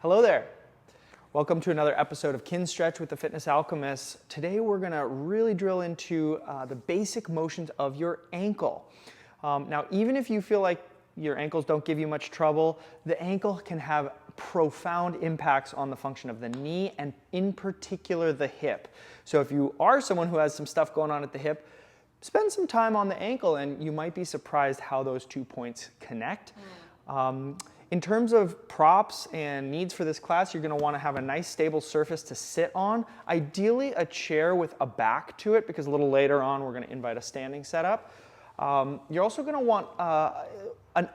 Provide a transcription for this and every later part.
Hello there. Welcome to another episode of Kinstretch with the Fitness Alchemists. Today we're going to really drill into the basic motions of your ankle. Now, even if you feel like your ankles don't give you much trouble, the ankle can have profound impacts on the function of the knee and in particular the hip. So if you are someone who has some stuff going on at the hip, spend some time on the ankle and you might be surprised how those 2 points connect. In terms of props and needs for this class, you're going to want to have a nice stable surface to sit on. Ideally a chair with a back to it, because a little later on we're going to invite a standing setup. You're also going to want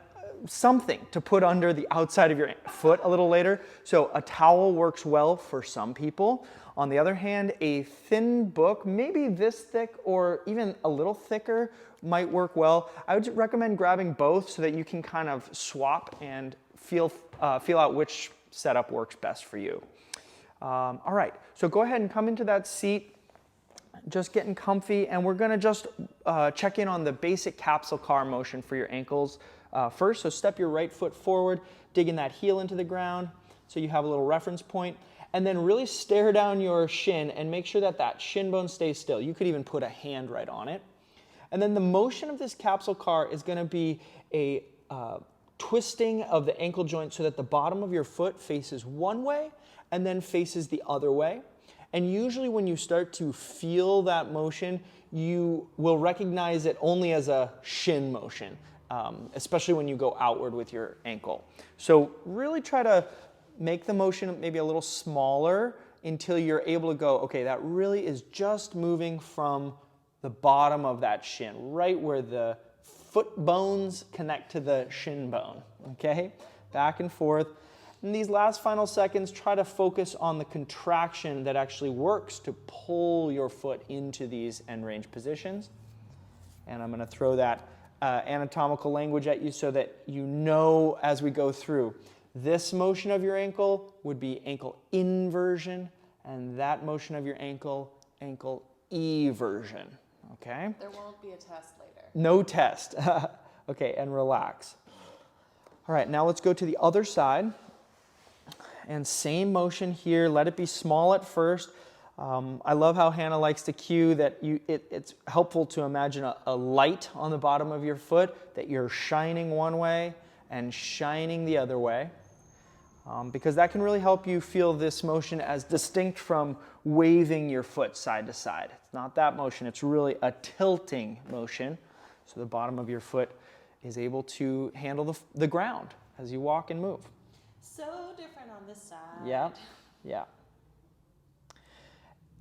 something to put under the outside of your foot a little later. So a towel works well for some people. On the other hand, a thin book, maybe this thick or even a little thicker, might work well. I would recommend grabbing both so that you can kind of swap and feel out which setup works best for you. All right, so go ahead and come into that seat, just getting comfy, and we're going to just check in on the basic capsule CAR motion for your ankles first. So step your right foot forward, digging that heel into the ground so you have a little reference point, and then really stare down your shin and make sure that that shin bone stays still. You could even put a hand right on it. And then the motion of this capsule CAR is going to be a twisting of the ankle joint so that the bottom of your foot faces one way and then faces the other way. And usually when you start to feel that motion, you will recognize it only as a shin motion, especially when you go outward with your ankle. So really try to make the motion maybe a little smaller until you're able to go, okay, that really is just moving from the bottom of that shin, right where the foot bones connect to the shin bone, okay? Back and forth. In these last final seconds, try to focus on the contraction that actually works to pull your foot into these end range positions. And I'm going to throw that anatomical language at you so that you know as we go through. This motion of your ankle would be ankle inversion, and that motion of your ankle, ankle eversion. Okay? There won't be a test later. No test. Okay, and relax. All right, now let's go to the other side. And same motion here. Let it be small at first. I love how Hannah likes to cue that it's helpful to imagine a light on the bottom of your foot that you're shining one way and shining the other way. Because that can really help you feel this motion as distinct from waving your foot side to side. It's not that motion, it's really a tilting motion. So the bottom of your foot is able to handle the ground as you walk and move. So different on this side. Yeah, yeah.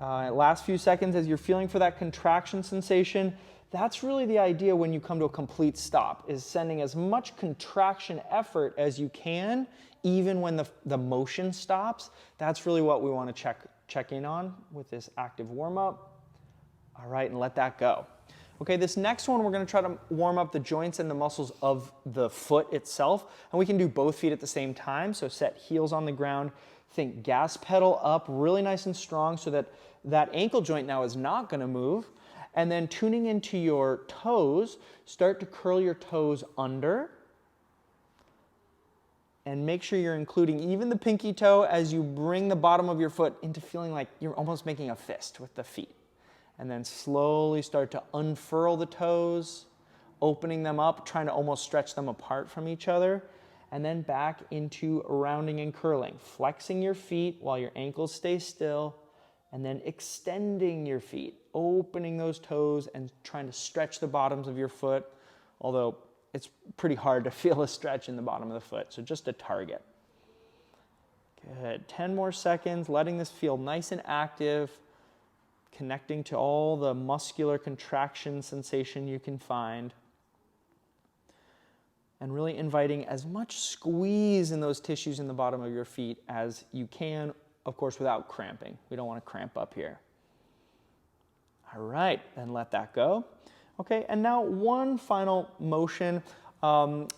Last few seconds as you're feeling for that contraction sensation, that's really the idea when you come to a complete stop, is sending as much contraction effort as you can, even when the motion stops. That's really what we want to check in on with this active warm-up. All right, and let that go. Okay, this next one, we're going to try to warm up the joints and the muscles of the foot itself, and we can do both feet at the same time. So set heels on the ground, think gas pedal up really nice and strong so that that ankle joint now is not going to move. And then tuning into your toes, start to curl your toes under. And make sure you're including even the pinky toe as you bring the bottom of your foot into feeling like you're almost making a fist with the feet. And then slowly start to unfurl the toes, opening them up, trying to almost stretch them apart from each other. And then back into rounding and curling, flexing your feet while your ankles stay still, and then extending your feet, opening those toes and trying to stretch the bottoms of your foot, although it's pretty hard to feel a stretch in the bottom of the foot, so just a target. Good, 10 more seconds, letting this feel nice and active, connecting to all the muscular contraction sensation you can find, and really inviting as much squeeze in those tissues in the bottom of your feet as you can, of course, without cramping. We don't want to cramp up here. All right, then let that go. Okay, and now one final motion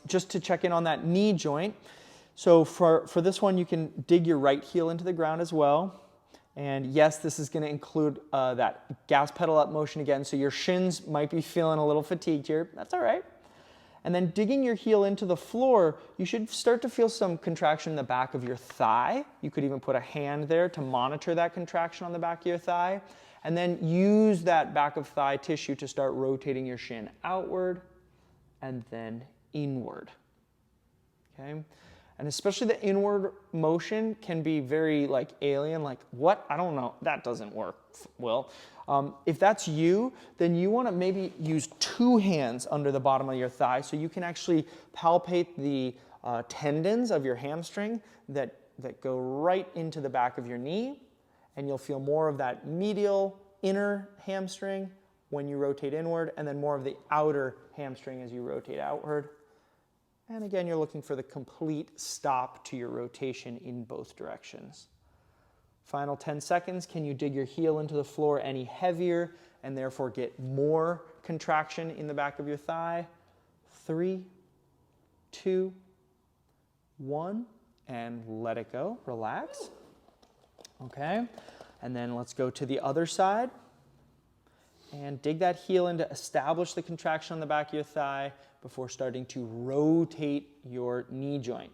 just to check in on that knee joint. So for this one, you can dig your right heel into the ground as well. And yes, this is going to include that gas pedal up motion again. So your shins might be feeling a little fatigued here. That's all right. And then digging your heel into the floor, you should start to feel some contraction in the back of your thigh. You could even put a hand there to monitor that contraction on the back of your thigh. And then use that back of thigh tissue to start rotating your shin outward and then inward. Okay? And especially the inward motion can be very like alien, like what? I don't know, that doesn't work, Will. If that's you, then you want to maybe use 2 hands under the bottom of your thigh so you can actually palpate the tendons of your hamstring that go right into the back of your knee, and you'll feel more of that medial inner hamstring when you rotate inward, and then more of the outer hamstring as you rotate outward. And again, you're looking for the complete stop to your rotation in both directions. Final 10 seconds, can you dig your heel into the floor any heavier and therefore get more contraction in the back of your thigh? 3, 2, 1, and let it go, relax. Okay, and then let's go to the other side. And dig that heel in to establish the contraction on the back of your thigh before starting to rotate your knee joint,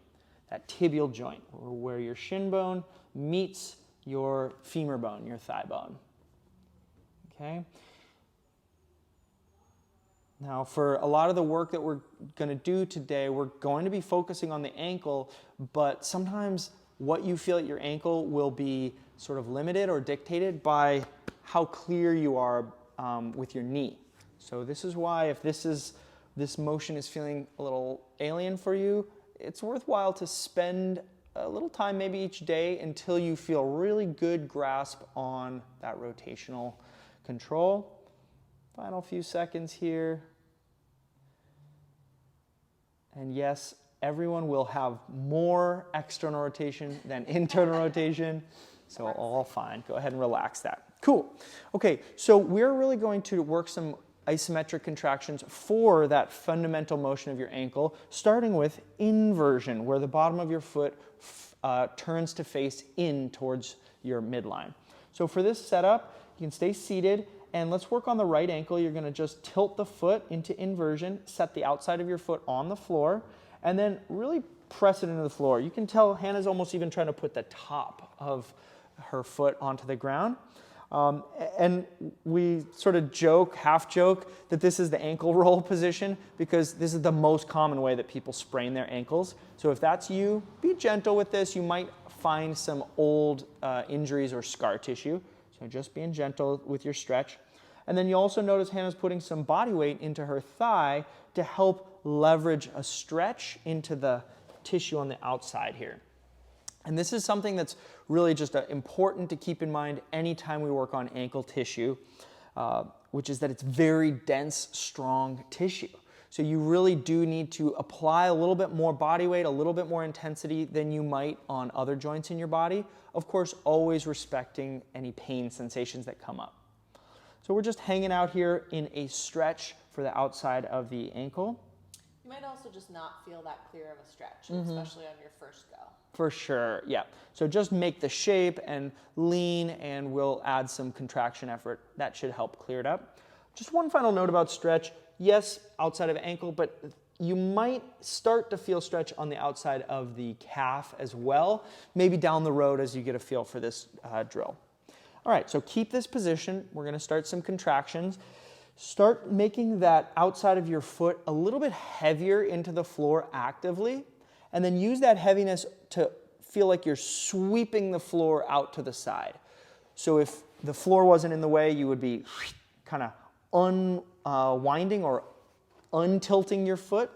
that tibial joint, where your shin bone meets your femur bone, your thigh bone. Okay? Now, for a lot of the work that we're going to do today, we're going to be focusing on the ankle, but sometimes what you feel at your ankle will be sort of limited or dictated by how clear you are with your knee. So this is why if this motion is feeling a little alien for you, it's worthwhile to spend a little time maybe each day until you feel really good grasp on that rotational control. Final few seconds here. And yes, everyone will have more external rotation than internal rotation, so all fine. Go ahead and relax that. Cool. Okay, so we're really going to work some isometric contractions for that fundamental motion of your ankle, starting with inversion, where the bottom of your foot turns to face in towards your midline. So for this setup, you can stay seated, and let's work on the right ankle. You're going to just tilt the foot into inversion, set the outside of your foot on the floor, and then really press it into the floor. You can tell Hannah's almost even trying to put the top of her foot onto the ground. And we sort of joke, half joke, that this is the ankle roll position because this is the most common way that people sprain their ankles. So if that's you, be gentle with this. You might find some old injuries or scar tissue. So just being gentle with your stretch. And then you also notice Hannah's putting some body weight into her thigh to help leverage a stretch into the tissue on the outside here. And this is something that's really just important to keep in mind anytime we work on ankle tissue, which is that it's very dense, strong tissue. So you really do need to apply a little bit more body weight, a little bit more intensity than you might on other joints in your body. Of course, always respecting any pain sensations that come up. So we're just hanging out here in a stretch for the outside of the ankle. You might also just not feel that clear of a stretch, especially on your first go. For sure, yeah. So just make the shape and lean, and we'll add some contraction effort. That should help clear it up. Just one final note about stretch. Yes, outside of ankle, but you might start to feel stretch on the outside of the calf as well, maybe down the road as you get a feel for this drill. All right, so keep this position. We're going to start some contractions. Start making that outside of your foot a little bit heavier into the floor actively, and then use that heaviness to feel like you're sweeping the floor out to the side. So if the floor wasn't in the way, you would be kind of unwinding or untilting your foot.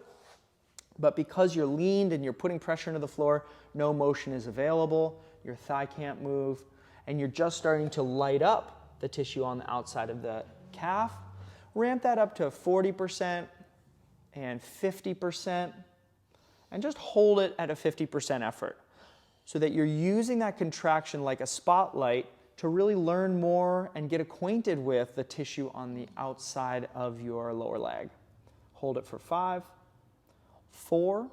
But because you're leaned and you're putting pressure into the floor, no motion is available, your thigh can't move, and you're just starting to light up the tissue on the outside of the calf. Ramp that up to 40% and 50%. And just hold it at a 50% effort so that you're using that contraction like a spotlight to really learn more and get acquainted with the tissue on the outside of your lower leg. Hold it for 5, 4,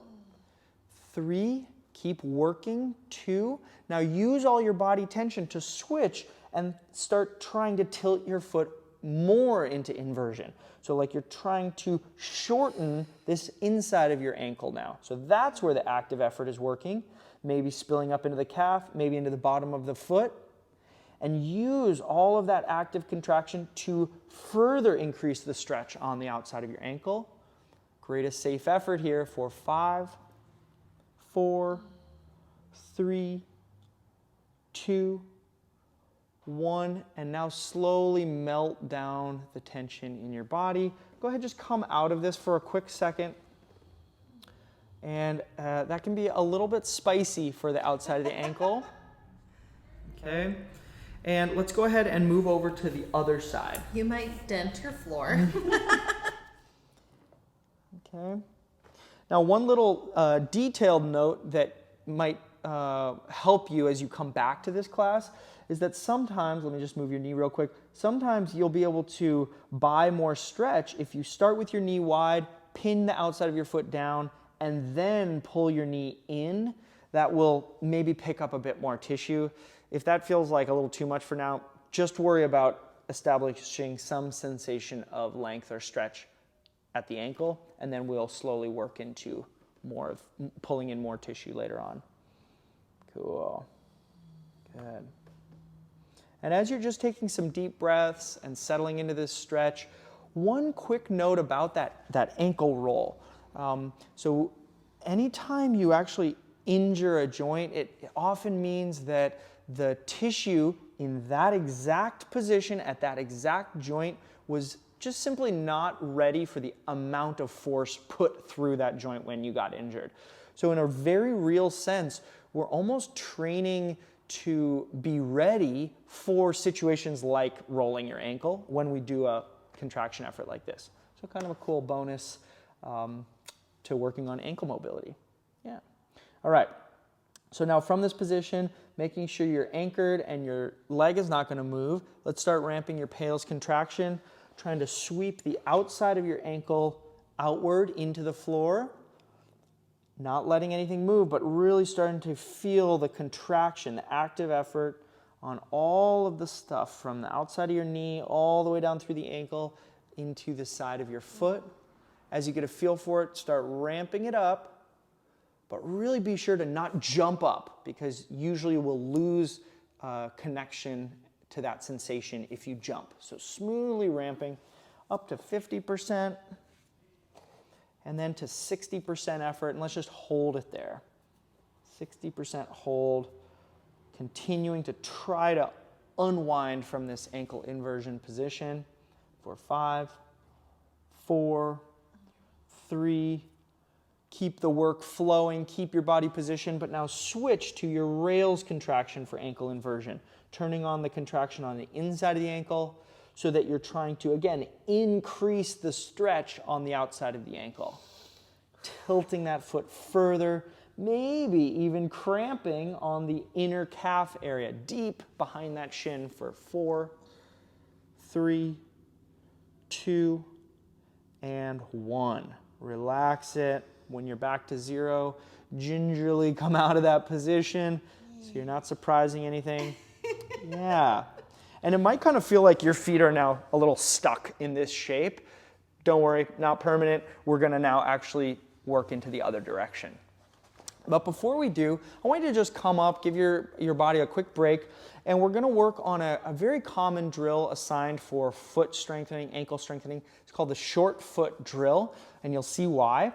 3, keep working, 2. Now use all your body tension to switch and start trying to tilt your foot more into inversion. So like you're trying to shorten this inside of your ankle now. So that's where the active effort is working, maybe spilling up into the calf, maybe into the bottom of the foot, and use all of that active contraction to further increase the stretch on the outside of your ankle. Create a safe effort here for 5, 4, 3, 2, 1, and now slowly melt down the tension in your body. Go ahead, just come out of this for a quick second. And that can be a little bit spicy for the outside of the ankle. Okay. And let's go ahead and move over to the other side. You might dent your floor. Okay. Now, one little detailed note that might help you as you come back to this class is that sometimes, let me just move your knee real quick, sometimes you'll be able to buy more stretch if you start with your knee wide, pin the outside of your foot down, and then pull your knee in. That will maybe pick up a bit more tissue. If that feels like a little too much for now, just worry about establishing some sensation of length or stretch at the ankle, and then we'll slowly work into more of pulling in more tissue later on. Cool. Good. And as you're just taking some deep breaths and settling into this stretch, one quick note about that ankle roll. So anytime you actually injure a joint, it often means that the tissue in that exact position at that exact joint was just simply not ready for the amount of force put through that joint when you got injured. So in a very real sense, we're almost training to be ready for situations like rolling your ankle when we do a contraction effort like this. So kind of a cool bonus to working on ankle mobility. Yeah. All right. So now from this position, making sure you're anchored and your leg is not going to move. Let's start ramping your Pale's contraction, trying to sweep the outside of your ankle outward into the floor. Not letting anything move, but really starting to feel the contraction, the active effort on all of the stuff from the outside of your knee all the way down through the ankle into the side of your foot. As you get a feel for it, start ramping it up, but really be sure to not jump up because usually we'll lose connection to that sensation if you jump. So smoothly ramping up to 50%. And then to 60% effort, and let's just hold it there. 60% hold, continuing to try to unwind from this ankle inversion position for 5, 4, 3, keep the work flowing, keep your body positioned, but now switch to your rails contraction for ankle inversion, turning on the contraction on the inside of the ankle, so that you're trying to, again, increase the stretch on the outside of the ankle. Tilting that foot further, maybe even cramping on the inner calf area, deep behind that shin for 4, 3, 2, and 1. Relax it. When you're back to 0, gingerly come out of that position so you're not surprising anything. Yeah. And it might kind of feel like your feet are now a little stuck in this shape. Don't worry, not permanent. We're going to now actually work into the other direction. But before we do, I want you to just come up, give your body a quick break, and we're going to work on a very common drill assigned for foot strengthening, ankle strengthening. It's called the short foot drill, and you'll see why.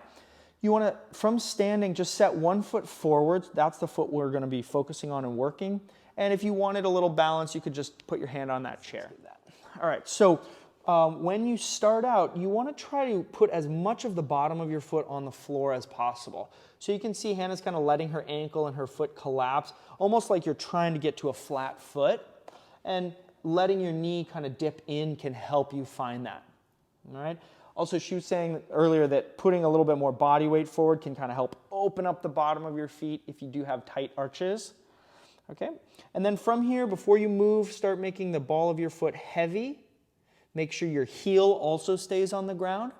You want to, from standing, just set one foot forward. That's the foot we're going to be focusing on and working. And if you wanted a little balance, you could just put your hand on that chair. All right, so when you start out, you want to try to put as much of the bottom of your foot on the floor as possible. So you can see Hannah's kind of letting her ankle and her foot collapse, almost like you're trying to get to a flat foot. And letting your knee kind of dip in can help you find that. All right. Also, she was saying earlier that putting a little bit more body weight forward can kind of help open up the bottom of your feet if you do have tight arches. Okay, and then from here, before you move, start making the ball of your foot heavy. Make sure your heel also stays on the ground.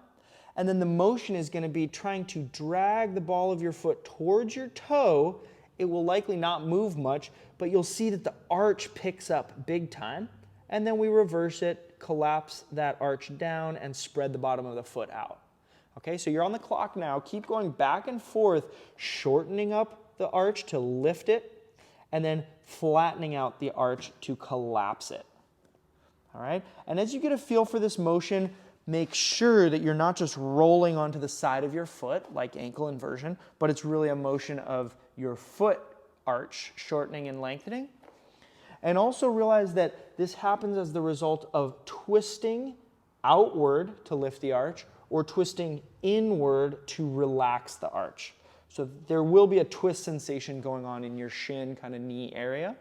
And then the motion is going to be trying to drag the ball of your foot towards your toe. It will likely not move much, but you'll see that the arch picks up big time. And then we reverse it collapse that arch down and spread the bottom of the foot out. Okay, so you're on the clock now. Keep going back and forth, shortening up the arch to lift it, and then flattening out the arch to collapse it. All right, and as you get a feel for this motion, make sure that you're not just rolling onto the side of your foot like ankle inversion, but it's really a motion of your foot arch shortening and lengthening. And also realize that this happens as the result of twisting outward to lift the arch or twisting inward to relax the arch. So there will be a twist sensation going on in your shin, kind of knee area.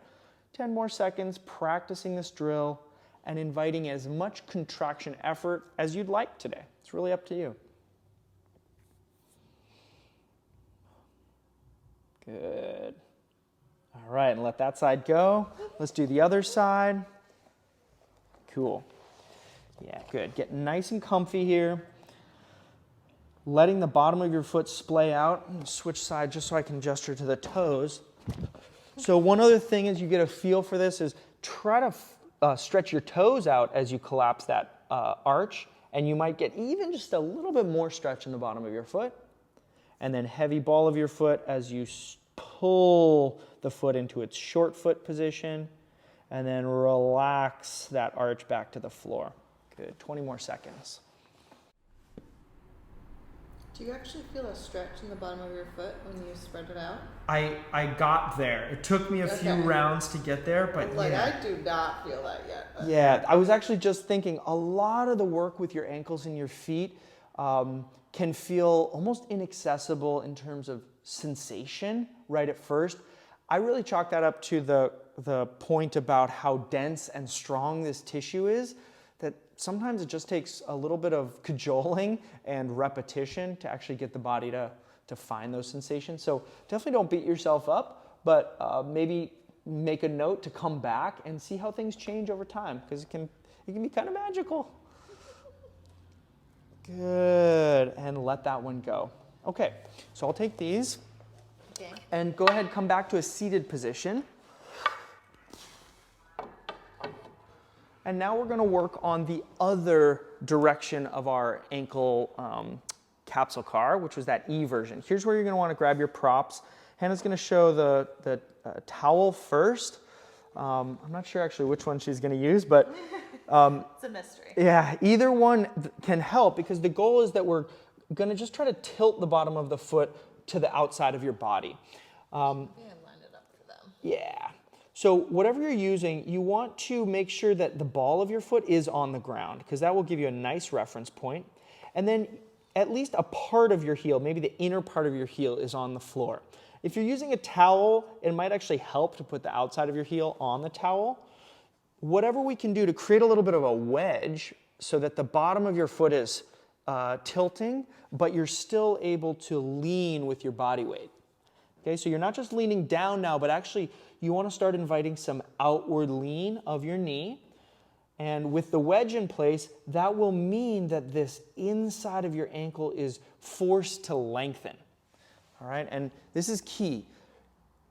10 more seconds practicing this drill and inviting as much contraction effort as you'd like today. It's really up to you. Good. All right, and let that side go. Let's do the other side. Cool. Yeah, good. Get nice and comfy here. Letting the bottom of your foot splay out. Switch side just so I can gesture to the toes. So one other thing as you get a feel for this is try to stretch your toes out as you collapse that arch, and you might get even just a little bit more stretch in the bottom of your foot. And then heavy ball of your foot as you pull the foot into its short foot position, and then relax that arch back to the floor. Good, 20 more seconds. Do you actually feel a stretch in the bottom of your foot when you spread it out? I got there. It took me a few rounds to get there, but yeah. I do not feel that yet. Yeah, I was actually just thinking a lot of the work with your ankles and your feet can feel almost inaccessible in terms of sensation right at first. I really chalk that up to the point about how dense and strong this tissue is, that sometimes it just takes a little bit of cajoling and repetition to actually get the body to find those sensations. So definitely don't beat yourself up, but maybe make a note to come back and see how things change over time, because it can be kind of magical. Good, and let that one go. Okay, so I'll take these and go ahead and come back to a seated position. And now we're going to work on the other direction of our ankle capsule CAR, which was that Eversion. Here's where you're going to want to grab your props. Hannah's going to show the towel first. I'm not sure actually which one she's going to use, but it's a mystery. Yeah, either one can help, because the goal is that we're going to just try to tilt the bottom of the foot to the outside of your body. Line it up for them. Yeah. So whatever you're using, you want to make sure that the ball of your foot is on the ground, because that will give you a nice reference point. And then at least a part of your heel, maybe the inner part of your heel, is on the floor. If you're using a towel, it might actually help to put the outside of your heel on the towel. Whatever we can do to create a little bit of a wedge so that the bottom of your foot is tilting, but you're still able to lean with your body weight. Okay, so you're not just leaning down now, but actually you want to start inviting some outward lean of your knee. And with the wedge in place, that will mean that this inside of your ankle is forced to lengthen. All right, and this is key.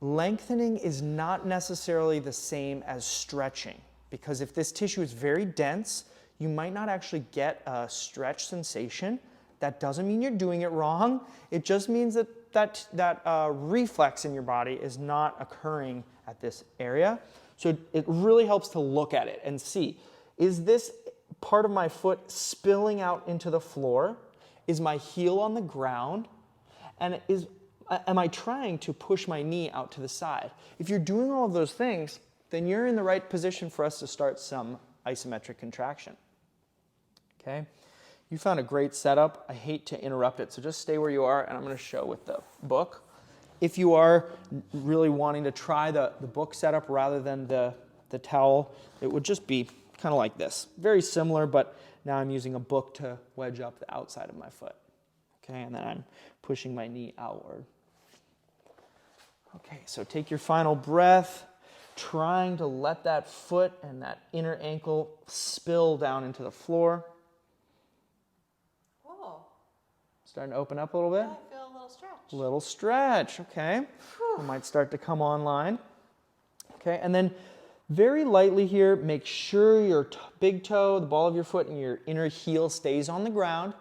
Lengthening is not necessarily the same as stretching, because if this tissue is very dense, you might not actually get a stretch sensation. That doesn't mean you're doing it wrong. It just means that reflex in your body is not occurring at this area. So it really helps to look at it and see, is this part of my foot spilling out into the floor? Is my heel on the ground? And am I trying to push my knee out to the side? If you're doing all of those things, then you're in the right position for us to start some isometric contraction. Okay? You found a great setup. I hate to interrupt it, so just stay where you are, and I'm going to show with the book. If you are really wanting to try the book setup rather than the towel, it would just be kind of like this. Very similar, but now I'm using a book to wedge up the outside of my foot. Okay, and then I'm pushing my knee outward. Okay, so take your final breath, trying to let that foot and that inner ankle spill down into the floor. Starting to open up a little bit? Yeah, I feel a little stretch. Little stretch, okay. It might start to come online. Okay, and then Very lightly here, make sure your big toe, the ball of your foot, and your inner heel stays on the ground,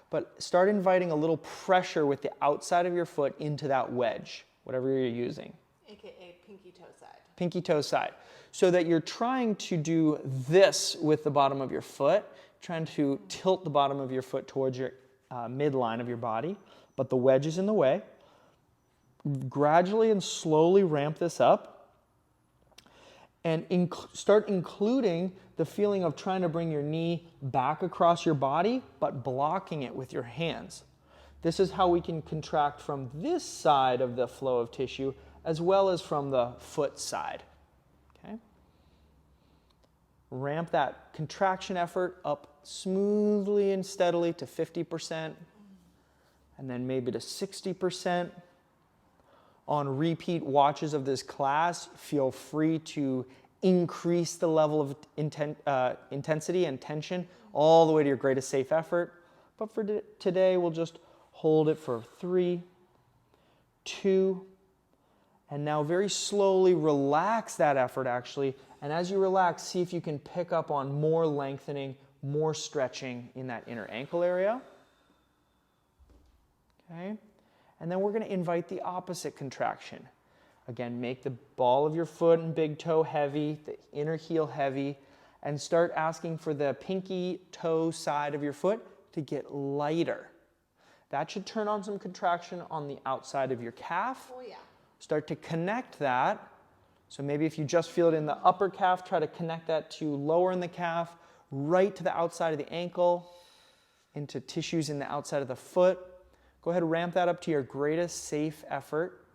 but start inviting a little pressure with the outside of your foot into that wedge, whatever you're using. AKA pinky toe side. Pinky toe side. So that you're trying to do this with the bottom of your foot, trying to tilt the bottom of your foot towards your midline of your body, but the wedge is in the way. Gradually and slowly ramp this up and start including the feeling of trying to bring your knee back across your body, but blocking it with your hands. This is how we can contract from this side of the flow of tissue as well as from the foot side. Okay? Ramp that contraction effort up smoothly and steadily to 50%, and then maybe to 60%. On repeat watches of this class, feel free to increase the level of intensity and tension all the way to your greatest safe effort. But for today, we'll just hold it for 3, 2, and now very slowly relax that effort actually. And as you relax, see if you can pick up on more lengthening, more stretching in that inner ankle area. Okay? And then we're going to invite the opposite contraction. Again, make the ball of your foot and big toe heavy, the inner heel heavy, and start asking for the pinky toe side of your foot to get lighter. That should turn on some contraction on the outside of your calf. Oh yeah. Start to connect that. So maybe if you just feel it in the upper calf, try to connect that to lower in the calf, right to the outside of the ankle, into tissues in the outside of the foot. Go ahead and ramp that up to your greatest safe effort.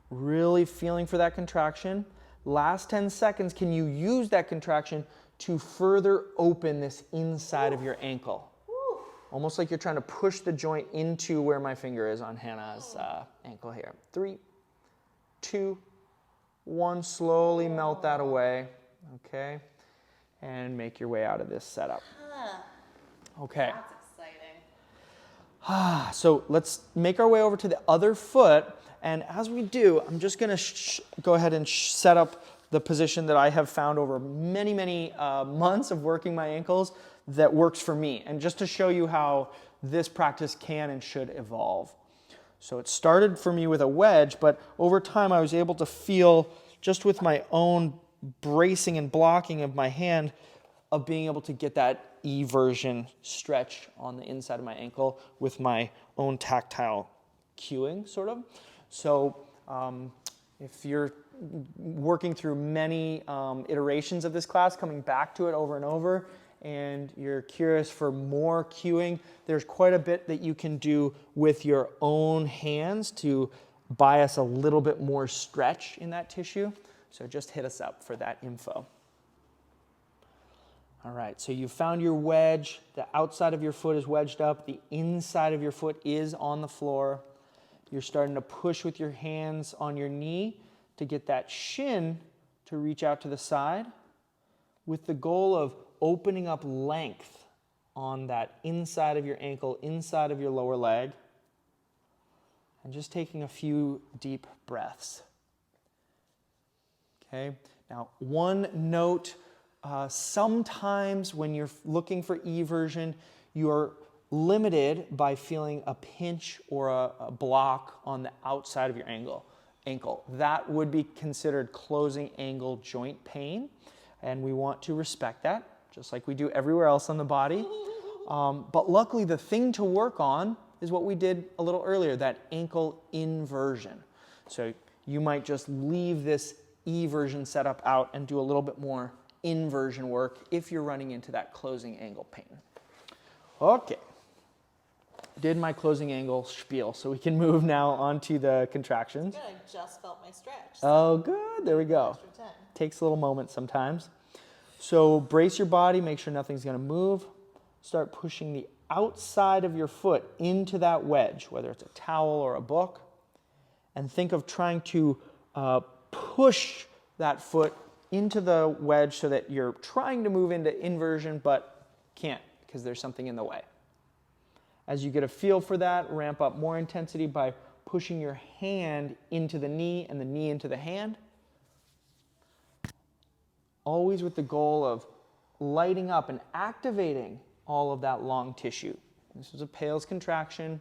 Really feeling for that contraction. Last 10 seconds, can you use that contraction to further open this inside of your ankle? Almost like you're trying to push the joint into where my finger is on Hannah's ankle here. 3, 2, 1. Slowly melt that away. Okay? And make your way out of this setup. Okay. That's exciting. So let's make our way over to the other foot. And as we do, I'm just going to go ahead and set up the position that I have found over many, many months of working my ankles that works for me. And just to show you how this practice can and should evolve. So it started for me with a wedge, but over time I was able to feel, just with my own bracing and blocking of my hand, of being able to get that eversion stretch on the inside of my ankle with my own tactile cueing, sort of. So if you're working through many iterations of this class, coming back to it over and over, and you're curious for more cueing, there's quite a bit that you can do with your own hands to bias a little bit more stretch in that tissue. So just hit us up for that info. All right, so you found your wedge. The outside of your foot is wedged up. The inside of your foot is on the floor. You're starting to push with your hands on your knee to get that shin to reach out to the side, with the goal of opening up length on that inside of your ankle, inside of your lower leg, and just taking a few deep breaths. Okay, now one note, sometimes when you're looking for eversion, you're limited by feeling a pinch or a block on the outside of your ankle. That would be considered closing angle joint pain, and we want to respect that, just like we do everywhere else on the body. But luckily, the thing to work on is what we did a little earlier, that ankle inversion. So you might just leave this eversion setup out and do a little bit more inversion work if you're running into that closing angle pain. Okay. Did my closing angle spiel, so we can move now on to the contractions. Good, I just felt my stretch. Oh, good. There we go. Extra 10. Takes a little moment sometimes. So brace your body, make sure nothing's going to move. Start pushing the outside of your foot into that wedge, whether it's a towel or a book. And think of trying to push that foot into the wedge so that you're trying to move into inversion but can't because there's something in the way. As you get a feel for that, ramp up more intensity by pushing your hand into the knee and the knee into the hand. always with the goal of lighting up and activating all of that long tissue. This is a Pale's contraction,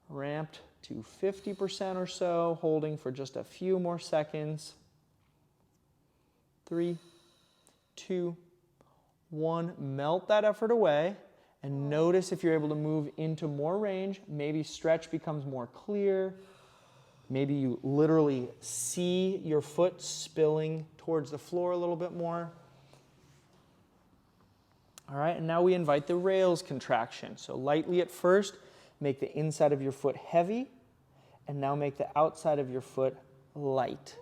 ramped to 50% or so, holding for just a few more seconds. 3, 2, 1. Melt that effort away and notice if you're able to move into more range. Maybe stretch becomes more clear. Maybe you literally see your foot spilling towards the floor a little bit more. All right, and now we invite the rails contraction. So lightly at first, make the inside of your foot heavy, and now make the outside of your foot light.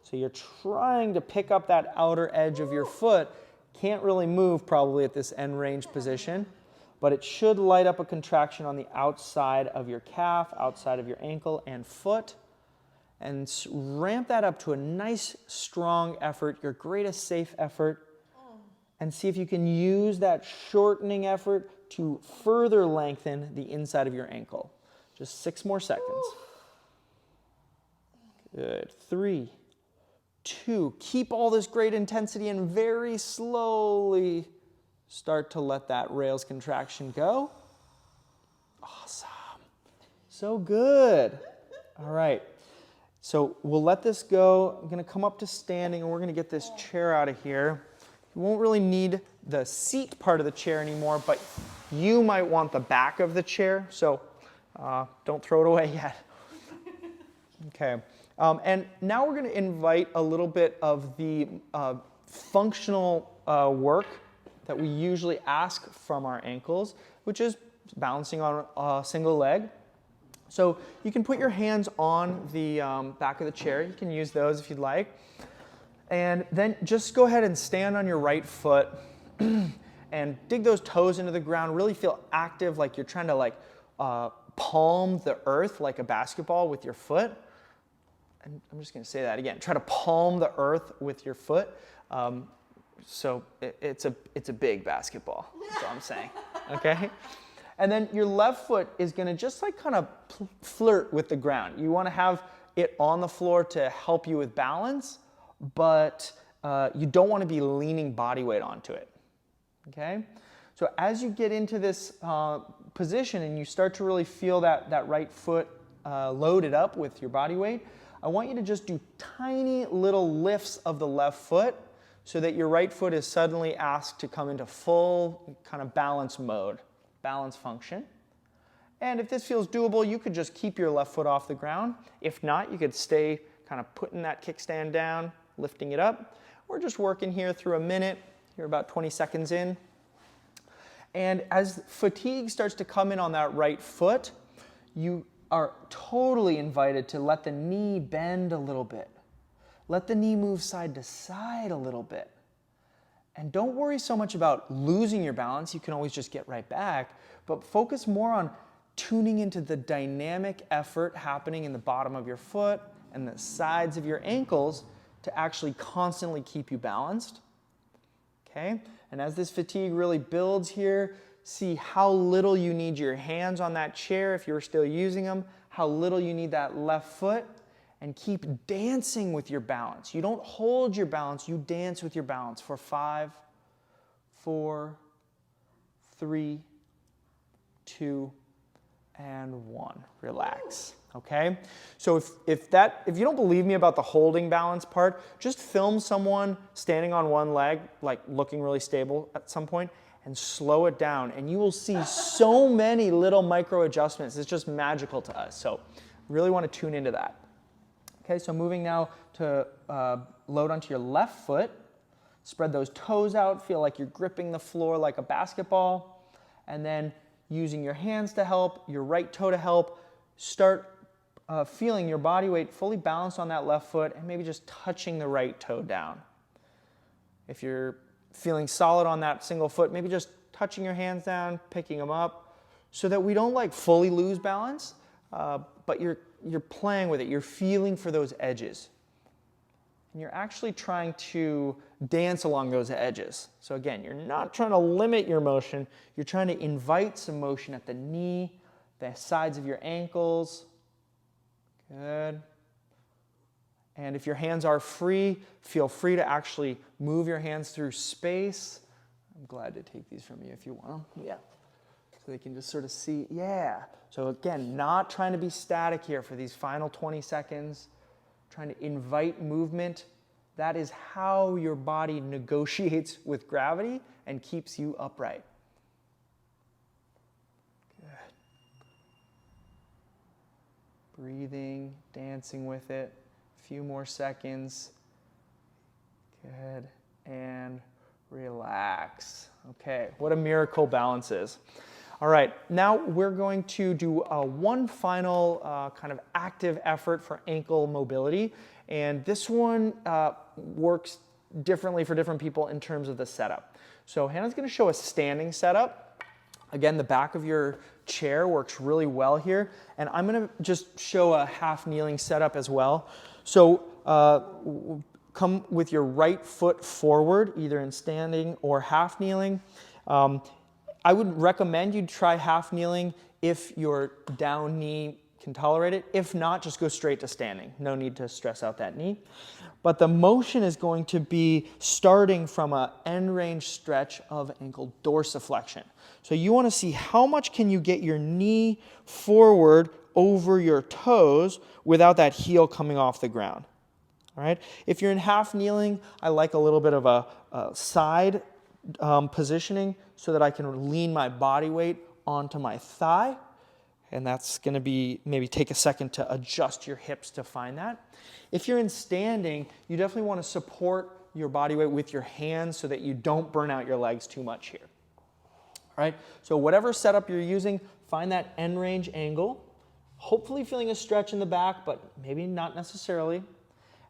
So you're trying to pick up that outer edge of your foot. Can't really move probably at this end range position, but it should light up a contraction on the outside of your calf, outside of your ankle and foot, and ramp that up to a nice, strong effort, your greatest safe effort, and see if you can use that shortening effort to further lengthen the inside of your ankle. Just 6 more seconds. Good. 3, 2. Keep all this great intensity and very slowly start to let that rails contraction go. Awesome. So good. All right. So we'll let this go. I'm going to come up to standing, and we're going to get this chair out of here. You won't really need the seat part of the chair anymore, but you might want the back of the chair, so don't throw it away yet. Okay, and now we're going to invite a little bit of the functional work that we usually ask from our ankles, which is balancing on a single leg. So you can put your hands on the back of the chair. You can use those if you'd like. And then just go ahead and stand on your right foot and dig those toes into the ground. Really feel active, like you're trying to palm the earth like a basketball with your foot. And I'm just going to say that again. Try to palm the earth with your foot. So it's a big basketball. That's all I'm saying. Okay. And then your left foot is going to just like kind of flirt with the ground. You want to have it on the floor to help you with balance, but you don't want to be leaning body weight onto it. Okay? So as you get into this position and you start to really feel that right foot loaded up with your body weight, I want you to just do tiny little lifts of the left foot so that your right foot is suddenly asked to come into full kind of balance mode, balance function. And if this feels doable, you could just keep your left foot off the ground. If not, you could stay kind of putting that kickstand down, lifting it up. We're just working here through a minute. You're about 20 seconds in. And as fatigue starts to come in on that right foot, you are totally invited to let the knee bend a little bit. Let the knee move side to side a little bit. And don't worry so much about losing your balance. You can always just get right back. But focus more on tuning into the dynamic effort happening in the bottom of your foot and the sides of your ankles to actually constantly keep you balanced. Okay? And as this fatigue really builds here, see how little you need your hands on that chair if you're still using them, how little you need that left foot, and keep dancing with your balance. You don't hold your balance, you dance with your balance for 5, 4, 3, 2, and 1. Relax. Okay? So if you don't believe me about the holding balance part, just film someone standing on one leg, like looking really stable at some point, and slow it down, and you will see so many little micro adjustments. It's just magical to us. So really want to tune into that. Okay, so moving now to load onto your left foot. Spread those toes out, feel like you're gripping the floor like a basketball, and then using your hands to help, your right toe to help, start feeling your body weight fully balanced on that left foot and maybe just touching the right toe down. If you're feeling solid on that single foot, maybe just touching your hands down, picking them up, so that we don't like fully lose balance, but you're playing with it. You're feeling for those edges. And you're actually trying to dance along those edges. So again, you're not trying to limit your motion. You're trying to invite some motion at the knee, the sides of your ankles. Good. And if your hands are free, feel free to actually move your hands through space. I'm glad to take these from you if you want them. Yeah. So they can just sort of see, yeah. So again, not trying to be static here for these final 20 seconds, trying to invite movement. That is how your body negotiates with gravity and keeps you upright. Good. Breathing, dancing with it. A few more seconds. Good. And relax. Okay, what a miracle balance is. All right, now we're going to do one final kind of active effort for ankle mobility. And this one works differently for different people in terms of the setup. So Hannah's going to show a standing setup. Again, the back of your chair works really well here. And I'm going to just show a half kneeling setup as well. So come with your right foot forward, either in standing or half kneeling. I would recommend you try half kneeling if your down knee can tolerate it. If not, just go straight to standing. No need to stress out that knee. But the motion is going to be starting from an end range stretch of ankle dorsiflexion. So you want to see how much can you get your knee forward over your toes without that heel coming off the ground. All right. If you're in half kneeling, I like a little bit of a side positioning so that I can lean my body weight onto my thigh. And that's going to be, maybe take a second to adjust your hips to find that. If you're in standing, you definitely want to support your body weight with your hands so that you don't burn out your legs too much here. All right, so whatever setup you're using, find that end range angle. Hopefully feeling a stretch in the back, but maybe not necessarily.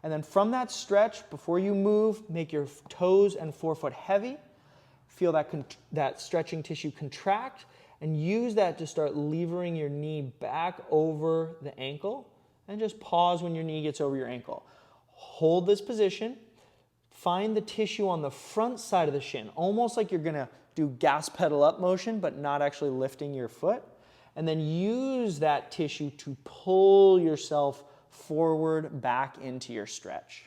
And then from that stretch, before you move, make your toes and forefoot heavy. Feel that stretching tissue contract, and use that to start levering your knee back over the ankle, and just pause when your knee gets over your ankle. Hold this position. Find the tissue on the front side of the shin, almost like you're going to do gas pedal up motion, but not actually lifting your foot. And then use that tissue to pull yourself forward back into your stretch.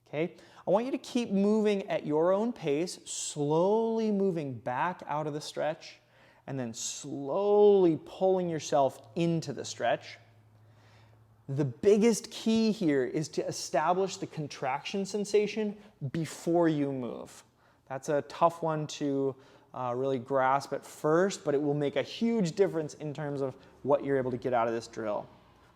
Okay? I want you to keep moving at your own pace, slowly moving back out of the stretch, and then slowly pulling yourself into the stretch. The biggest key here is to establish the contraction sensation before you move. That's a tough one to really grasp at first, but it will make a huge difference in terms of what you're able to get out of this drill.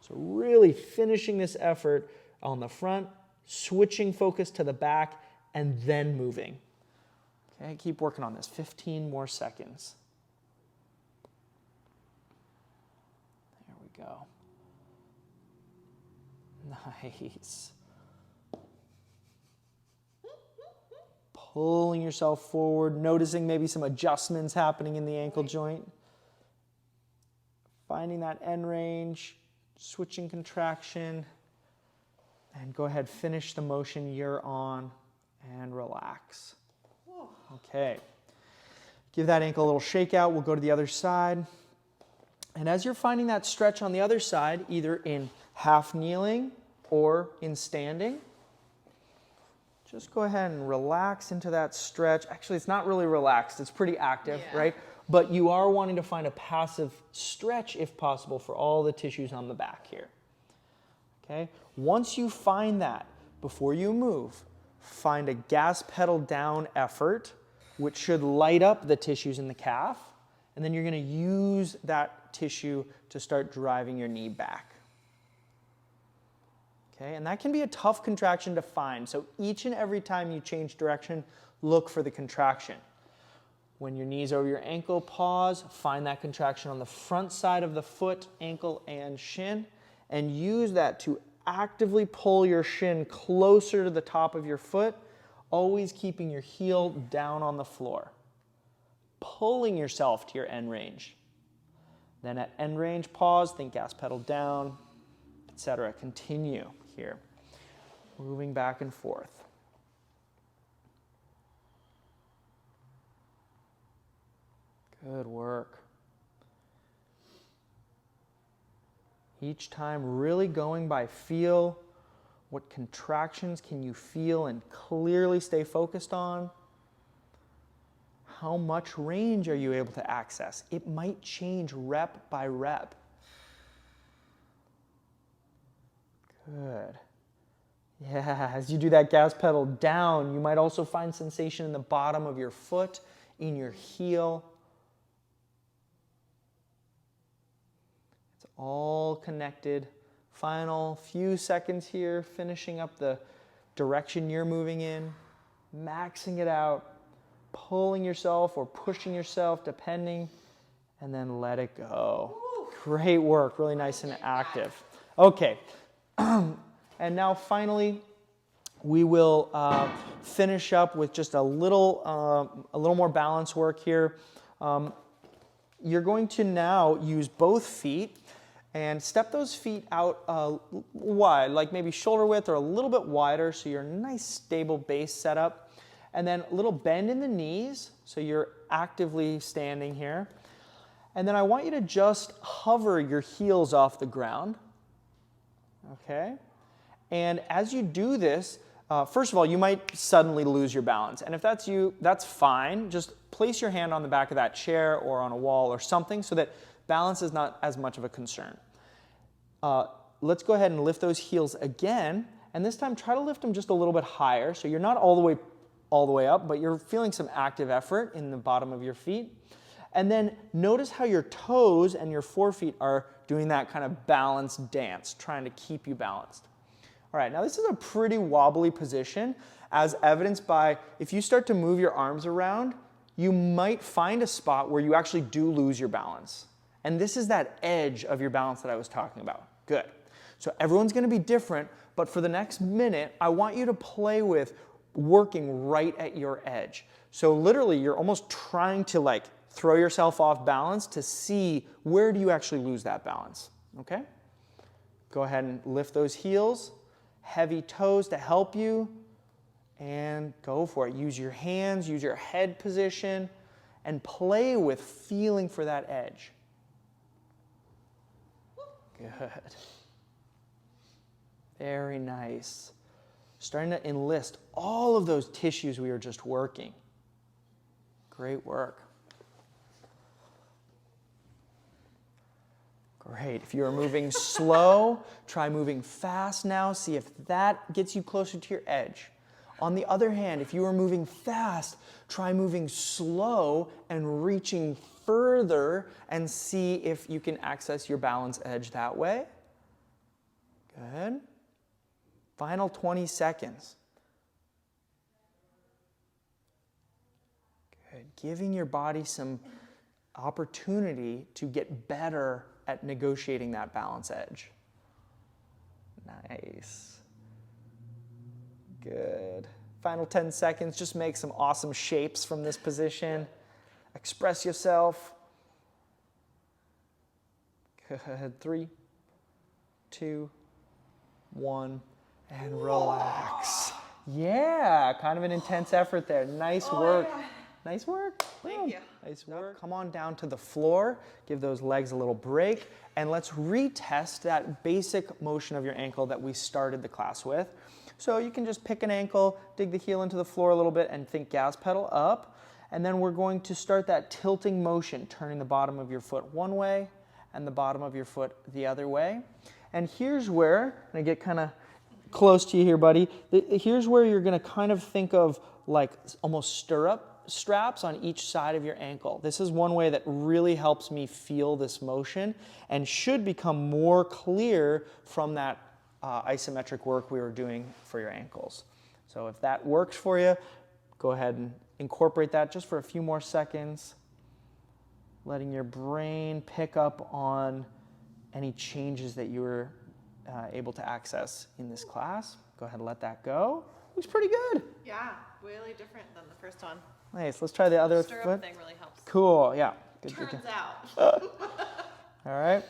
So really finishing this effort on the front, switching focus to the back, and then moving. Okay, keep working on this. 15 more seconds. There we go. Nice. Pulling yourself forward, noticing maybe some adjustments happening in the ankle joint. Finding that end range, switching contraction. And go ahead, finish the motion you're on and relax. Okay. Give that ankle a little shake out. We'll go to the other side. And as you're finding that stretch on the other side, either in half kneeling or in standing, just go ahead and relax into that stretch. Actually, it's not really relaxed. It's pretty active, right? But you are wanting to find a passive stretch, if possible, for all the tissues on the back here. Okay? Once you find that, before you move, find a gas pedal down effort, which should light up the tissues in the calf, and then you're going to use that tissue to start driving your knee back. Okay? And that can be a tough contraction to find, so each and every time you change direction, look for the contraction. When your knee's over your ankle, pause, find that contraction on the front side of the foot, ankle, and shin, and use that to actively pull your shin closer to the top of your foot, always keeping your heel down on the floor. Pulling yourself to your end range. Then at end range, pause, think gas pedal down, etc. Continue here. Moving back and forth. Good work. Each time really going by feel, What contractions can you feel and clearly stay focused on? How much range are you able to access? It might change rep by rep. Good. Yeah, as you do that gas pedal down, you might also find sensation in the bottom of your foot, in your heel. It's all connected. Final few seconds here, finishing up the direction you're moving in, maxing it out, pulling yourself or pushing yourself, depending, and then let it go. Great work, really nice and active. Okay, and now finally, we will finish up with just a little more balance work here. You're going to now use both feet and step those feet out wide, like maybe shoulder width or a little bit wider, so you're a nice stable base setup. And then a little bend in the knees, so you're actively standing here. And then I want you to just hover your heels off the ground. Okay? And as you do this, first of all, you might suddenly lose your balance. And if that's you, that's fine. Just place your hand on the back of that chair or on a wall or something so that balance is not as much of a concern. Let's go ahead and lift those heels again. And this time, try to lift them just a little bit higher. So you're not all the way up, but you're feeling some active effort in the bottom of your feet. And then notice how your toes and your forefeet are doing that kind of balanced dance, trying to keep you balanced. All right, now this is a pretty wobbly position, as evidenced by if you start to move your arms around, you might find a spot where you actually do lose your balance. And this is that edge of your balance that I was talking about. Good. So everyone's going to be different, but for the next minute, I want you to play with working right at your edge. So literally, you're almost trying to like throw yourself off balance to see where do you actually lose that balance. Okay? Go ahead and lift those heels, heavy toes to help you, and go for it. Use your hands, use your head position, and play with feeling for that edge. Good. Very nice. Starting to enlist all of those tissues we were just working. Great work. Great. If you're moving slow, try moving fast now. See if that gets you closer to your edge. On the other hand, if you are moving fast, try moving slow and reaching further and see if you can access your balance edge that way. Good. Final 20 seconds. Good. Giving your body some opportunity to get better at negotiating that balance edge. Nice. Good. Final 10 seconds. Just make some awesome shapes from this position. Express yourself. Good. 3, 2, 1. And relax. Yeah, kind of an intense effort there. Nice work. Yeah. Nice work. Thank you. Nice work. Come on down to the floor. Give those legs a little break. And let's retest that basic motion of your ankle that we started the class with. So you can just pick an ankle, dig the heel into the floor a little bit, and think gas pedal up. And then we're going to start that tilting motion, turning the bottom of your foot one way and the bottom of your foot the other way. And here's where, and I get kind of close to you here, buddy. Here's where you're going to kind of think of like almost stirrup straps on each side of your ankle. This is one way that really helps me feel this motion and should become more clear from that isometric work we were doing for your ankles. So if that works for you, go ahead and incorporate that just for a few more seconds, letting your brain pick up on any changes that you were able to access in this class. Go ahead and let that go. Looks pretty good. Yeah, really different than the first one. Nice. Let's try the other foot. Stirrup thing really helps. Cool. Yeah. Good. Turns good. out. All right.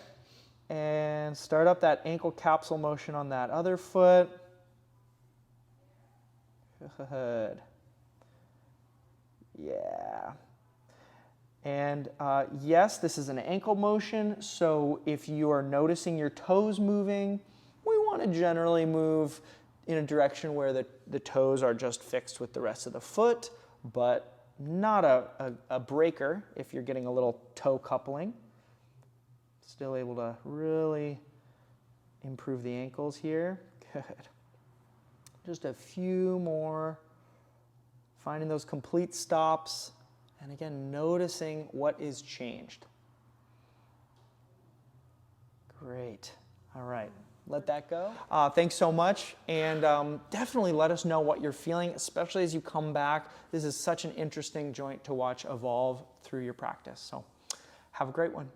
And start up that ankle capsule motion on that other foot. Good. Yeah. And yes, this is an ankle motion, so if you are noticing your toes moving, we want to generally move in a direction where the toes are just fixed with the rest of the foot, but not a breaker if you're getting a little toe coupling. Still able to really improve the ankles here. Good. Just a few more. Finding those complete stops. And again, noticing what is changed. Great. All right. Let that go. Thanks so much. And definitely let us know what you're feeling, especially as you come back. This is such an interesting joint to watch evolve through your practice. So have a great one.